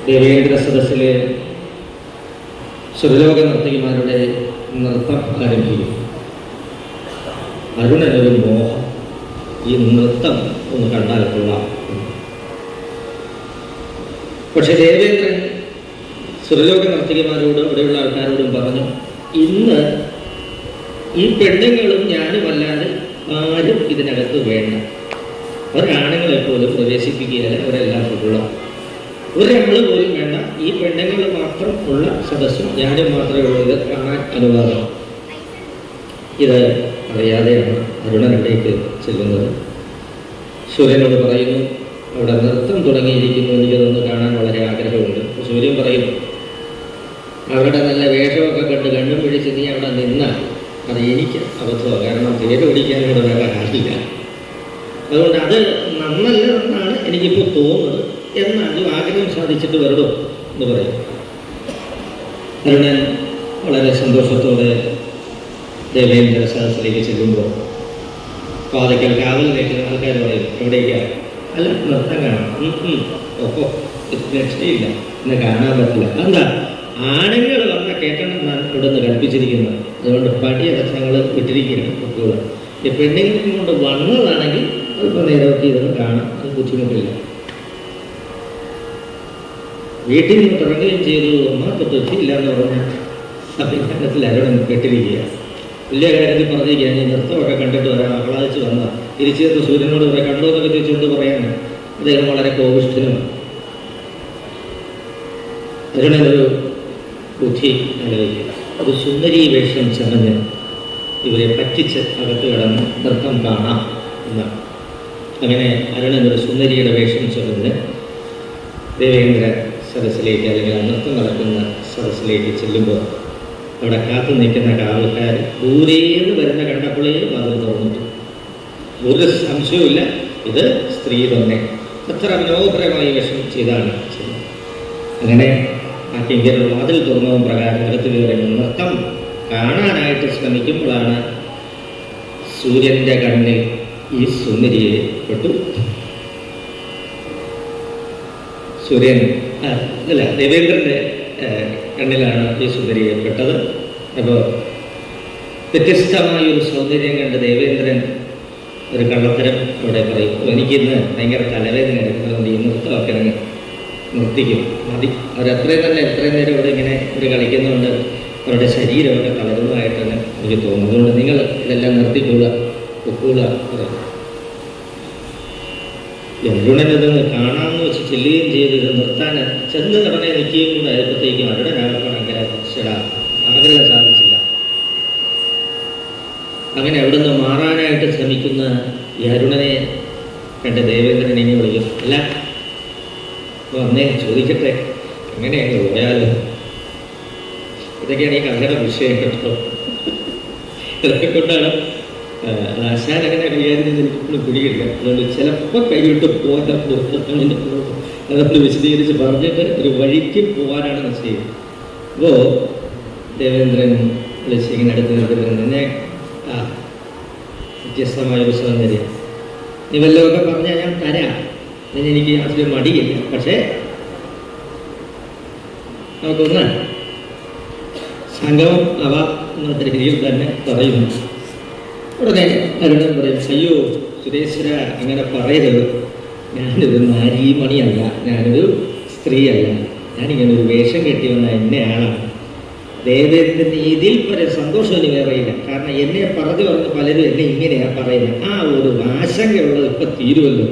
ദേവേന്ദ്ര സദസ്സിലെ സുരലോക നർത്തകിമാരുടെ നൃത്തം ആരംഭിക്കും. അരുണനൊരു മോഹം, ഈ നൃത്തം ഒന്ന് കണ്ടാൽ കൊള്ളാം. പക്ഷെ ദേവേന്ദ്രൻ സുരലോക നർത്തകിമാരോടും ഇവിടെയുള്ള ആൾക്കാരോടും പറഞ്ഞു, ഇന്ന് ഈ പെണ്ണുങ്ങളും ഞാനുമല്ലാതെ ആരും ഇതിനകത്ത് വേണ്ട. ഒരാണുങ്ങളെ പോലും പ്രവേശിപ്പിക്കുകയല്ല, അവരെല്ലാം ഫുള്ളുള്ള ഒരാൾ പോലും വേണ്ട. ഈ പെണ്ണുങ്ങൾ മാത്രം ഉള്ള സദസ്സും ഞാനും മാത്രമേ ഉള്ളൂ. ഇത് കാണാൻ അനുവാദം. ഇത് അറിയാതെയാണ് അരുണൻ അവിടേക്ക് ചെല്ലുന്നത്. സൂര്യനോട് പറയുന്നു, അവിടെ നൃത്തം തുടങ്ങിയിരിക്കുന്നു, എനിക്കതൊന്ന് കാണാൻ വളരെ ആഗ്രഹമുണ്ട്. സൂര്യൻ പറയുന്നു, അവരുടെ നല്ല വേഷമൊക്കെ കണ്ട് കണ്ണും പിടിച്ച് നീ അവിടെ നിന്നാൽ അത് എനിക്ക് അബദ്ധമാണ്. കാരണം തേരൊടിക്കാൻ ഇവിടെ വേറെ ആളില്ല. അതുകൊണ്ട് അത് നന്നല്ലെന്നാണ് എനിക്കിപ്പോൾ തോന്നുന്നത്. എന്നാലും ആഗ്രഹം സാധിച്ചിട്ട് വരണോ എന്ന് പറയും. അരുണൻ വളരെ സന്തോഷത്തോടെ ദേവേന്ദ്ര സദസ്സിലേക്ക് ചെല്ലുമ്പോൾ പാതയ്ക്കൽ കാവലിലേക്ക് ആൾക്കാർ പറയും, എവിടേക്കാണ്? അല്ല, നൃത്തം കാണാം. ഓഹോ, രക്ഷയില്ല, ഇന്ന് കാണാൻ പറ്റില്ല. എന്താ, ആണുങ്ങൾ വന്ന കേൾക്കണം എന്നാണ് ഇവിടെ നിന്ന് കൽപ്പിച്ചിരിക്കുന്നത്. അതുകൊണ്ട് പടിയടച്ച് ഞങ്ങൾ വിട്ടിരിക്കുകയാണ് കുട്ടികൾ. ഈ പെണ്ണുങ്ങളെ കൊണ്ട് വന്നതാണെങ്കിൽ അല്പം നേരമൊക്കെ ഇതൊന്നും കാണാം, അത് ബുദ്ധിമുട്ടില്ല. വീട്ടിൽ നിന്ന് തുടങ്ങുകയും ചെയ്തു. ഒന്നാമത്തെ തൃപ്തിയില്ല എന്ന് പറഞ്ഞാൽ അഭിമാനത്തിൽ അരുണൻ കേട്ടിരിക്കുക. വലിയ കാര്യത്തിൽ പറഞ്ഞിരിക്കുക, ഞാൻ നൃത്തമൊക്കെ കണ്ടിട്ട് വരാൻ ആഹ്ലാദിച്ച് വന്ന തിരിച്ചു സൂര്യനോട് പറയാം, കണ്ടോ എന്നൊക്കെ ചോദിച്ചുകൊണ്ട് പറയാനാണ്. അദ്ദേഹം വളരെ കോപിഷ്ഠനുമാണ്. അരുണനൊരു ബുദ്ധി ആലോചിക്കുക. ഒരു സുന്ദരീ വേഷം ചമഞ്ഞ് ഇവരെ പറ്റിച്ച് അകത്ത് കിടന്ന് നൃത്തം കാണാം എന്നാണ്. അങ്ങനെ അരുണനൊരു സുന്ദരിയുടെ വേഷം ചമഞ്ഞ് ദേവേന്ദ്ര സദസ്സിലേക്ക്, അല്ലെങ്കിൽ നൃത്തം നടക്കുന്ന സദസ്സിലേക്ക് ചെല്ലുമ്പോൾ അവിടെ കാത്തു നിൽക്കുന്ന ആൾക്കാർ ദൂരേന്ന് വരുന്ന കണ്ടപ്പോഴേ വാതിൽ തുറന്നിട്ടു. ഒരു സംശയവുമില്ല, ഇത് സ്ത്രീ തന്നെ. അത്ര മനോഹരമായി വേഷം ചെയ്താണ് ചെയ്യുന്നത്. അങ്ങനെ ആ കിങ്കരൻ വാതിൽ തുറന്നതും പ്രകാരം അകത്ത് കയറി നൃത്തം കാണാനായിട്ട് ശ്രമിക്കുമ്പോഴാണ് സൂര്യൻ്റെ കണ്ണിൽ ഈ സുന്ദരിയെ പെട്ടു. സൂര്യൻ അല്ല, ദേവേന്ദ്രൻ്റെ കണ്ണിലാണ് ഈ സുന്ദരിയെ പെട്ടത്. അപ്പോൾ വ്യത്യസ്തമായൊരു സൗന്ദര്യം കണ്ട് ദേവേന്ദ്രൻ ഒരു കള്ളത്തരം അവിടെ പറയും, എനിക്കിന്ന് ഭയങ്കര തലവേദന എടുക്കുന്നതുകൊണ്ട് ഈ നൃത്തമൊക്കെ അങ്ങ് നിർത്തിക്കും, മതി. അവരത്രയും തന്നെ എത്രയും നേരം ഇവിടെ ഇങ്ങനെ ഒരു കളിക്കുന്നതുകൊണ്ട് അവരുടെ ശരീരമൊക്കെ തളരുന്നതായിട്ടാണ് എനിക്ക് തോന്നുന്നത്. അതുകൊണ്ട് നിങ്ങൾ ഇതെല്ലാം നിർത്തിക്കൊള്ളുക, പൊക്കൊള്ളുക പറയും. അരുണനതൊന്ന് കാണാമെന്ന് വെച്ച് ചെല്ലുകയും ചെയ്ത് ഇത് നിർത്താൻ ചെന്ന് നടനെ നിൽക്കുകയും കൂടെ ആയപ്പോഴത്തേക്കും അരുണനാകെ ഭയങ്കര ആഗ്രഹം സാധിച്ചില്ല. അങ്ങനെ അവിടെ നിന്ന് മാറാനായിട്ട് ശ്രമിക്കുന്ന ഈ അരുണനെ കണ്ട് ദേവേന്ദ്രൻ ഇനി വിളിക്കും, അല്ല വന്നേ ചോദിക്കട്ടെ, എങ്ങനെയാണ് പോയാലും. ഇതൊക്കെയാണ് ഈ കഥയുടെ വിഷയം കേട്ടോ. ഇതൊക്കെ കൊണ്ടാണ് അത് ആശാൻ അങ്ങനെ കൈകാര്യം ചെയ്ത് എനിക്കിപ്പോഴും പിടിയില്ല. അതുകൊണ്ട് ചിലപ്പോൾ കൈവിട്ട് പോകാൻ അതൊന്ന് വിശദീകരിച്ച് പറഞ്ഞിട്ട് ഒരു വഴിക്ക് പോകാനാണ് നിശ്ചയം. അപ്പോൾ ദേവേന്ദ്രൻ വിളിച്ച് ഇങ്ങനെ അടുത്ത് നിർത്തുന്നത്, നിന്നെ വ്യത്യസ്തമായൊരു സൗന്ദര്യം, നീ വല്ലതൊക്കെ പറഞ്ഞാൽ ഞാൻ തരാം, എനിക്ക് യാതൊരു മടിയില്ല. പക്ഷേ നമുക്കൊന്ന് സംഗമം ആവാം എന്ന രീതിയിൽ തന്നെ പറയുന്നു. ഉടനെ അരുണൻ പറയും, അയ്യോ സുരേശ്വര, അങ്ങനെ പറയരുത്, ഞാനൊരു നാരീമണിയല്ല, ഞാനൊരു സ്ത്രീയല്ല, ഞാനിങ്ങനെ ഒരു വേഷം കെട്ടി വന്ന എന്നെ ആളാണ്. ദേവേന്ദ്രന് ഇതിൽ പല സന്തോഷം ഇനി വേറെയില്ല. കാരണം എന്നെ പറഞ്ഞു പറഞ്ഞ് പലരും എന്നെ ഇങ്ങനെയാണ് പറയുന്നത്. ആ ഒരു ആശങ്കയുള്ളത് ഇപ്പം തീരുമല്ലോ.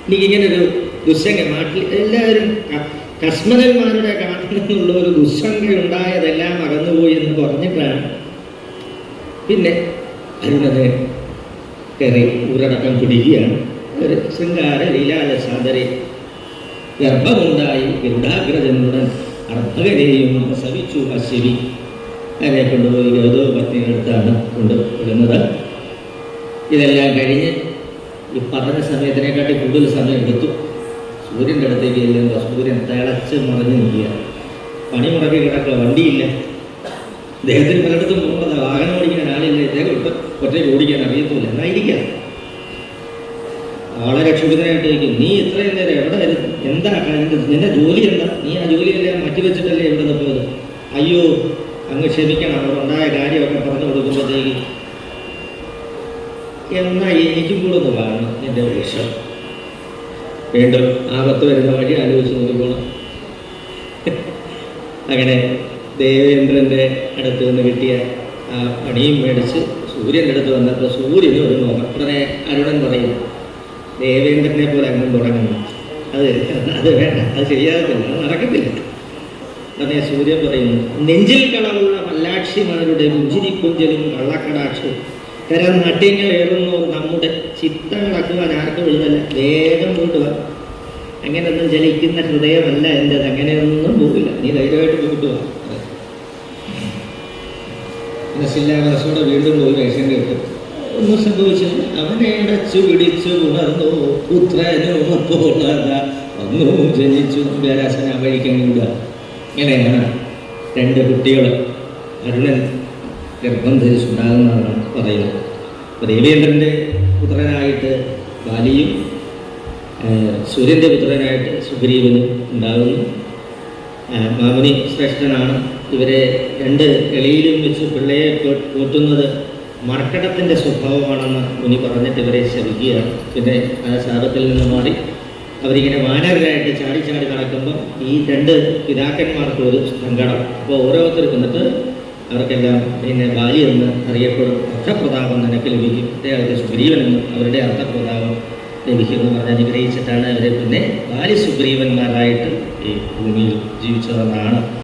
എനിക്കിങ്ങനൊരു ദുശങ്ക, നാട്ടിൽ എല്ലാവരും കസ്മരന്മാരുടെ കാണണമെന്നുള്ള ഒരു ദുശങ്ക ഉണ്ടായതെല്ലാം അകന്നുപോയി എന്ന് പറഞ്ഞിട്ടാണ് പിന്നെ അരുണനെ കയറി ഊരടക്കം പിടിക്കുകയാണ്. ഒരു ശൃംഗാര ലീലാല സാദരെ ഗർഭമുണ്ടായി ഗരുഡാഗ്രജനുടൻ അർഭകനെയും പ്രസവിച്ചു അശ്വരി. അതിനെ കൊണ്ടുപോയി ഗൗതമപത്നിയെടുത്താണ് കൊണ്ടുവിടുന്നത്. ഇതെല്ലാം കഴിഞ്ഞ് ഈ പറഞ്ഞ സമയത്തിനെക്കാട്ടി കൂടുതൽ സമയം എടുത്തു. സൂര്യൻ്റെ അടുത്തേക്ക് ചെല്ലുമ്പോൾ സൂര്യൻ തിളച്ച് മറിഞ്ഞ് നിൽക്കുക. പണി മുടക്കി കിടക്കുക, വണ്ടിയില്ല. അദ്ദേഹത്തിന് പലയിടത്തും പോകുന്നത് വാഹനം ഓടിക്കാൻ ആളില്ല. ഇദ്ദേഹം ഒറ്റയ്ക്ക് ഓടിക്കാൻ അറിയത്തില്ല. എന്നായിരിക്കാം ആളെ രക്ഷപ്പെടുന്നതായിട്ട് ചോദിക്കും, നീ ഇത്രയും നേരം എവിടെ ആയിരുന്നു, എന്താ നിന്റെ ജോലി എന്താ, നീ ആ ജോലിയെല്ലാം മാറ്റിവെച്ചിട്ടല്ലേ ഇവിടെ നിന്ന് പോയത്? അയ്യോ അങ്ങ് ക്ഷമിക്കണം, അവിടെ ഉണ്ടായ കാര്യമൊക്കെ പറഞ്ഞു കൊടുക്കുമ്പോഴത്തേക്ക് എന്നാൽ എനിക്കും കൂടെ ഒന്ന് കാണണം എൻ്റെ വിഷം. വീണ്ടും ആപത്ത് വരുന്ന വഴി ആലോചിച്ച് നോക്കിക്കോണം. അങ്ങനെ ദേവേന്ദ്രൻ്റെ അടുത്ത് നിന്ന് കിട്ടിയ ആ പണിയും മേടിച്ച് സൂര്യൻ്റെ അടുത്ത് വന്നപ്പോൾ സൂര്യന് ഒരു നോക്കാം. ഉടനെ അരുണൻ പറയും, ദേവേന്ദ്രനെ പോലെ അങ്ങനെ തുടങ്ങുന്നു, അത് വേണ്ട, അത് ശരിയാകത്തില്ല, അത് നടക്കത്തില്ല. ഉടനെ സൂര്യൻ പറയുന്നു, നെഞ്ചിൽ കളവുള്ള പല്ലാക്ഷിമാരുടെ പുഞ്ചിരി കുഞ്ചലും കള്ളക്കടാക്ഷവും തരം നട്യങ്ങൾ ഏറുന്നവർ നമ്മുടെ ചിത്തങ്ങളക്കുവാൻ ആർക്കും എഴുതല്ല, വേഗം കൊണ്ടുപോകാം. അങ്ങനെയൊന്നും ചലിക്കുന്ന ഹൃദയമല്ല എൻ്റെത്, അങ്ങനെയൊന്നും പോകില്ല, നീ ധൈര്യമായിട്ട് പോയിട്ട് പോകാം. മനസ്സില്ലാ മനസ്സോടെ വീണ്ടും പോയി വേഷം കേട്ടു. ഒന്നും സംഭവിച്ചില്ല. അവനെ അടച്ചു പിടിച്ചു ഉണർന്നു പുത്രനോ ഒന്നു ജനിച്ചു. വ്യാരാസന വഴിക്കണില്ല. ഇങ്ങനെയാണ് രണ്ട് കുട്ടികൾ അരുണൻ ഗർഭം ധരിച്ചുണ്ടാകുന്നതാണ് പറയുന്നത്. അപ്പോൾ ദേവേന്ദ്രൻ്റെ പുത്രനായിട്ട് ബാലിയും സൂര്യൻ്റെ പുത്രനായിട്ട് സുഗ്രീവനും ഉണ്ടാകുന്നു. മാമുനി ശ്രേഷ്ഠനാണ്. ഇവരെ രണ്ട് എളിയിലും വെച്ച് പിള്ളയെ പോറ്റുന്നത് മർക്കടത്തിൻ്റെ സ്വഭാവമാണെന്ന് മുനി പറഞ്ഞിട്ട് ഇവരെ ശപിക്കുകയാണ്. പിന്നെ ആ ശാപത്തിൽ നിന്ന് മാറി അവരിങ്ങനെ വാനരരായിട്ട് ചാടി ചാടി നടക്കുമ്പോൾ ഈ രണ്ട് പിതാക്കന്മാർക്ക് ഒരു സങ്കടം. അപ്പോൾ ഓരോരുത്തർക്കും എന്നിട്ട് അവർക്കെല്ലാം പിന്നെ ബാലി എന്ന് അറിയപ്പെടും, അർത്ഥപ്രതാപം നിനക്ക് ലഭിക്കും, അദ്ദേഹത്തെ സുഗ്രീവനെന്ന് അവരുടെ അർത്ഥപ്രതാപം ലഭിക്കുമെന്ന് പറഞ്ഞ് അനുഗ്രഹിച്ചിട്ടാണ് അവരെ പിന്നെ ബാലി സുഗ്രീവന്മാരായിട്ട് ഈ ഭൂമിയിൽ ജീവിച്ചതെന്നാണ്